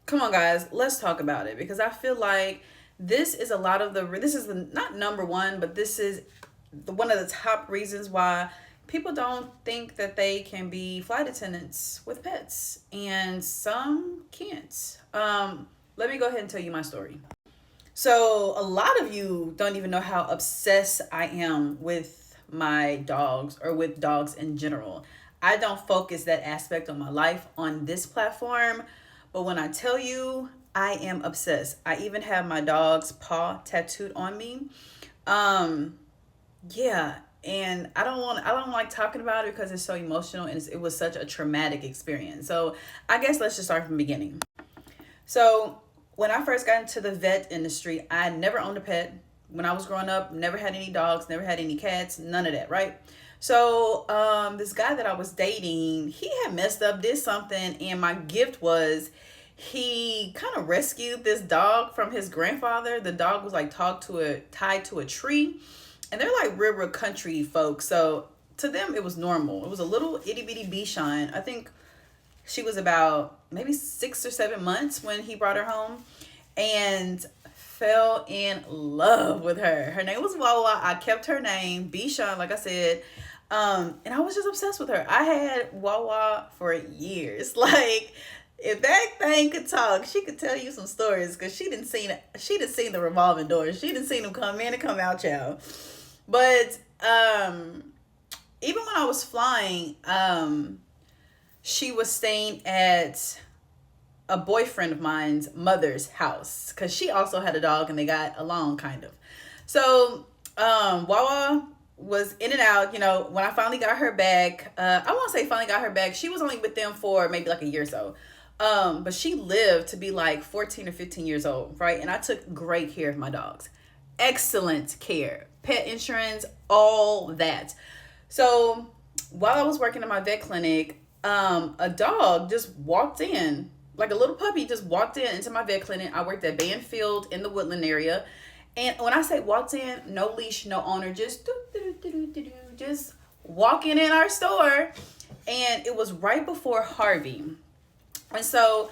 Come on, guys, let's talk about it because I feel like this is a lot of this is the not number one, but this is one of the top reasons why people don't think that they can be flight attendants with pets, and some can't. Let me go ahead and tell you my story. So, a lot of you don't even know how obsessed I am with my dogs or with dogs in general. I don't focus that aspect of my life on this platform, but when I tell you, I am obsessed. I even have my dog's paw tattooed on me. Um, yeah, and I don't like talking about it because it's so emotional and it was such a traumatic experience. So, I guess let's just start from the beginning. So when I first got into the vet industry, I never owned a pet. When I was growing up, never had any dogs, never had any cats, none of that, right? So this guy that I was dating, he had messed up, did something, and my gift was he kind of rescued this dog from his grandfather. The dog was like tied to a tree, and they're like real country folks. So to them, it was normal. It was a little itty bitty Bichon. I think she was about maybe 6 or 7 months when he brought her home, and fell in love with her. Her name was Wawa. I kept her name, Bichon, like I said. And I was just obsessed with her. I had Wawa for years. Like, if that thing could talk, she could tell you some stories because she didn't seen the revolving doors. She didn't seen them come in and come out, child. But even when I was flying, she was staying at a boyfriend of mine's mother's house because she also had a dog and they got along kind of. So Wawa was in and out. You know, when I finally got her back, I won't say finally got her back. She was only with them for maybe like a year or so. But she lived to be like 14 or 15 years old, right? And I took great care of my dogs. Excellent care. Pet insurance, all that. So while I was working at my vet clinic, a dog just walked in, like a little puppy just walked in into my vet clinic. I worked at Banfield in the Woodland area. And when I say walked in, no leash, no owner, just just walking in our store. And it was right before Harvey. And so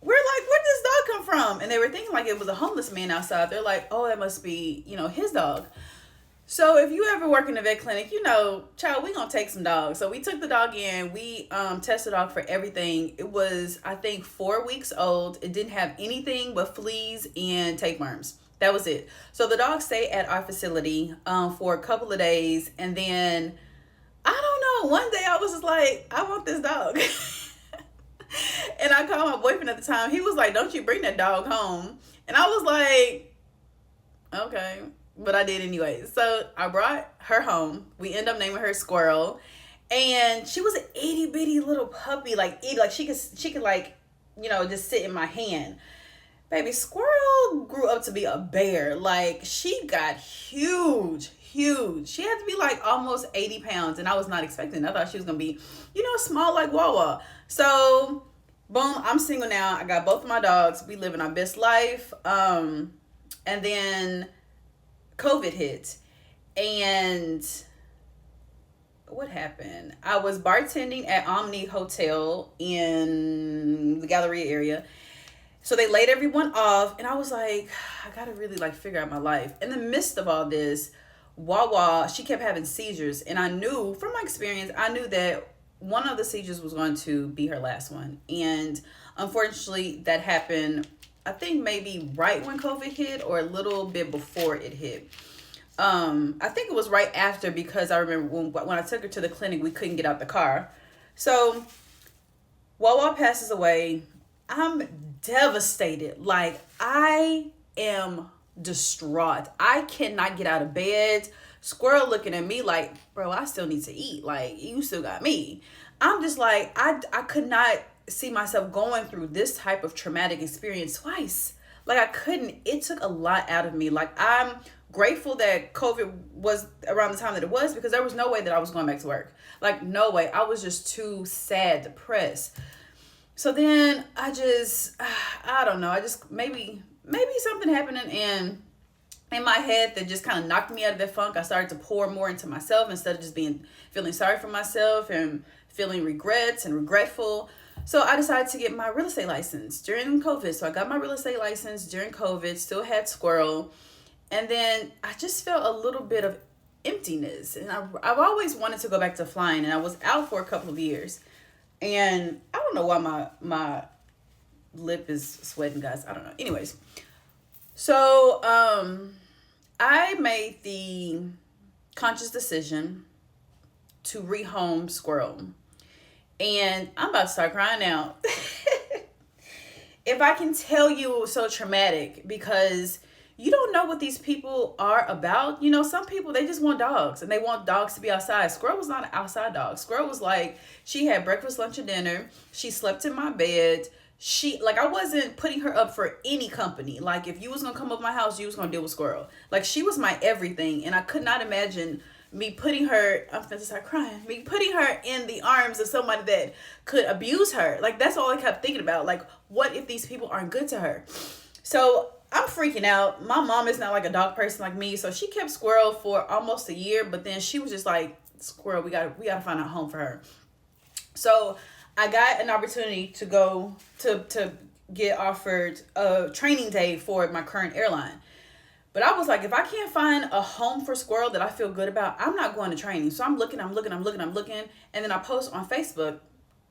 we're like, where did this dog come from? And they were thinking like it was a homeless man outside. They're like, oh, that must be, his dog. So if you ever work in a vet clinic, child, we gonna take some dogs. So we took the dog in. We tested the dog for everything. It was, I think, 4 weeks old. It didn't have anything but fleas and tapeworms. That was it. So the dog stayed at our facility for a couple of days, and then I don't know. One day I was just like, I want this dog. And I called my boyfriend at the time. He was like, don't you bring that dog home. And I was like, okay. But I did anyway. So I brought her home. We end up naming her Squirrel. And she was an itty bitty little puppy. Like she could like, just sit in my hand. Baby, Squirrel grew up to be a bear. Like, she got huge, huge. She had to be like almost 80 pounds. And I was not expecting it. I thought she was gonna be, small like Wawa. So boom, I'm single now. I got both of my dogs. We living our best life. And then COVID hit. And what happened? I was bartending at Omni Hotel in the Galleria area. So they laid everyone off, and I was like, I gotta really like figure out my life. In the midst of all this, Wawa, she kept having seizures, and I knew from my experience, I knew that one of the seizures was going to be her last one. And unfortunately, that happened, I think maybe right when COVID hit or a little bit before it hit. I think it was right after because I remember when I took her to the clinic, we couldn't get out the car. So Wawa passes away. I'm devastated. Like, I am distraught. I cannot get out of bed. Squirrel looking at me like, bro, I still need to eat. Like, you still got me. I'm just like, I could not see myself going through this type of traumatic experience twice. Like, I couldn't. It took a lot out of me. Like, I'm grateful that COVID was around the time that it was because there was no way that I was going back to work. Like, no way. I was just too sad, depressed. So then I don't know. I just, maybe something happened in my head that just kind of knocked me out of that funk. I started to pour more into myself instead of just feeling sorry for myself and feeling regrets and regretful. So I decided to get my real estate license during COVID. So I got my real estate license during COVID, still had Squirrel. And then I just felt a little bit of emptiness. And I've always wanted to go back to flying. And I was out for a couple of years. And I don't know why my lip is sweating, guys. I don't know. Anyways. So I made the conscious decision to rehome Squirrel. And I'm about to start crying now. If I can tell you, it was so traumatic because you don't know what these people are about. You know, some people, they just want dogs and they want dogs to be outside. Squirrel was not an outside dog. Squirrel was like, she had breakfast, lunch, and dinner. She slept in my bed. I wasn't putting her up for any company. Like, if you was going to come up my house, you was going to deal with Squirrel. Like, she was my everything. And I could not imagine me putting her, I'm going to start crying, me putting her in the arms of somebody that could abuse her. Like, that's all I kept thinking about. Like, what if these people aren't good to her? So I'm freaking out. My mom is not like a dog person like me. So she kept Squirrel for almost a year. But then she was just like, Squirrel, we gotta find a home for her. So I got an opportunity to go to get offered a training day for my current airline. But I was like, if I can't find a home for Squirrel that I feel good about, I'm not going to training. So I'm looking. And then I post on Facebook,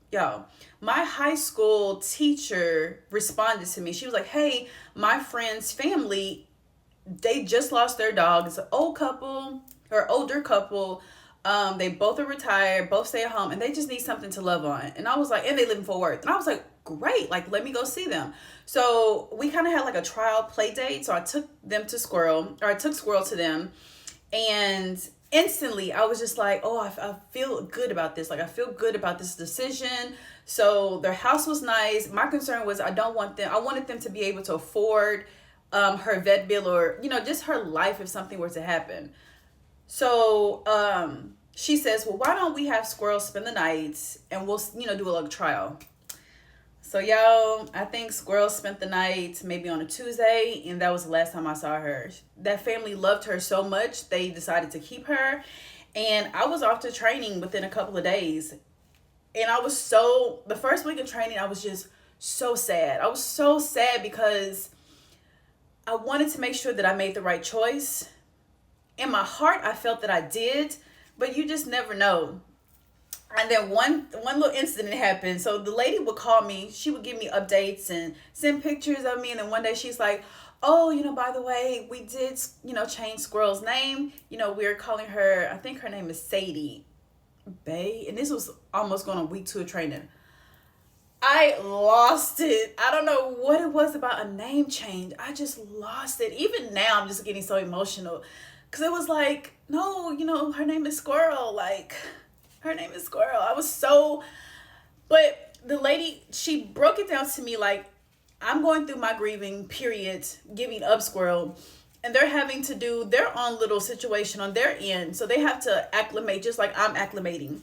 yo, my high school teacher responded to me. She was like, hey, my friend's family, they just lost their dog. It's an older couple. They both are retired, both stay at home, and they just need something to love on. And I was like, and they live in Fort Worth. And I was like, great, like, let me go see them. So we kind of had like a trial play date. So I took Squirrel to them, and instantly I was just like, oh, I feel good about this. Like, I feel good about this decision. So their house was nice. My concern was I wanted them to be able to afford her vet bill, or, you know, just her life if something were to happen. So she says, well, why don't we have Squirrel spend the night and we'll, you know, do a little trial. So, y'all, I think Squirrel spent the night maybe on a Tuesday, and that was the last time I saw her. That family loved her so much, they decided to keep her. And I was off to training within a couple of days. And the first week of training, I was just so sad. I was so sad because I wanted to make sure that I made the right choice. In my heart, I felt that I did, but you just never know. And then one little incident happened. So the lady would call me. She would give me updates and send pictures of me. And then one day she's like, oh, you know, by the way, we did, you know, change Squirrel's name. You know, we're calling her, I think her name is Sadie Bay. And this was almost going on week 2 of training. I lost it. I don't know what it was about a name change. I just lost it. Even now, I'm just getting so emotional. Because it was like, no, you know, her name is Squirrel. Like, her name is Squirrel. But the lady, she broke it down to me like, I'm going through my grieving period, giving up Squirrel, and they're having to do their own little situation on their end. So they have to acclimate just like I'm acclimating.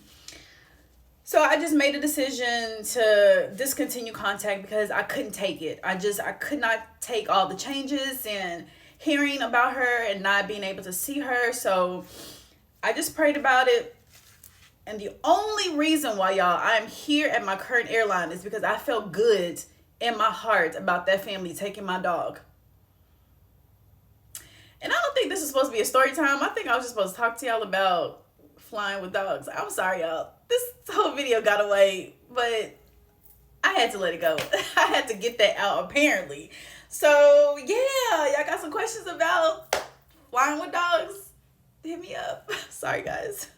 So I just made a decision to discontinue contact because I couldn't take it. I could not take all the changes and hearing about her and not being able to see her. So I just prayed about it. And the only reason why, y'all, I'm here at my current airline is because I felt good in my heart about that family taking my dog. And I don't think this is supposed to be a story time. I think I was just supposed to talk to y'all about flying with dogs. I'm sorry, y'all. This whole video got away, but I had to let it go. I had to get that out, apparently. So, yeah, y'all got some questions about flying with dogs? Hit me up. Sorry, guys.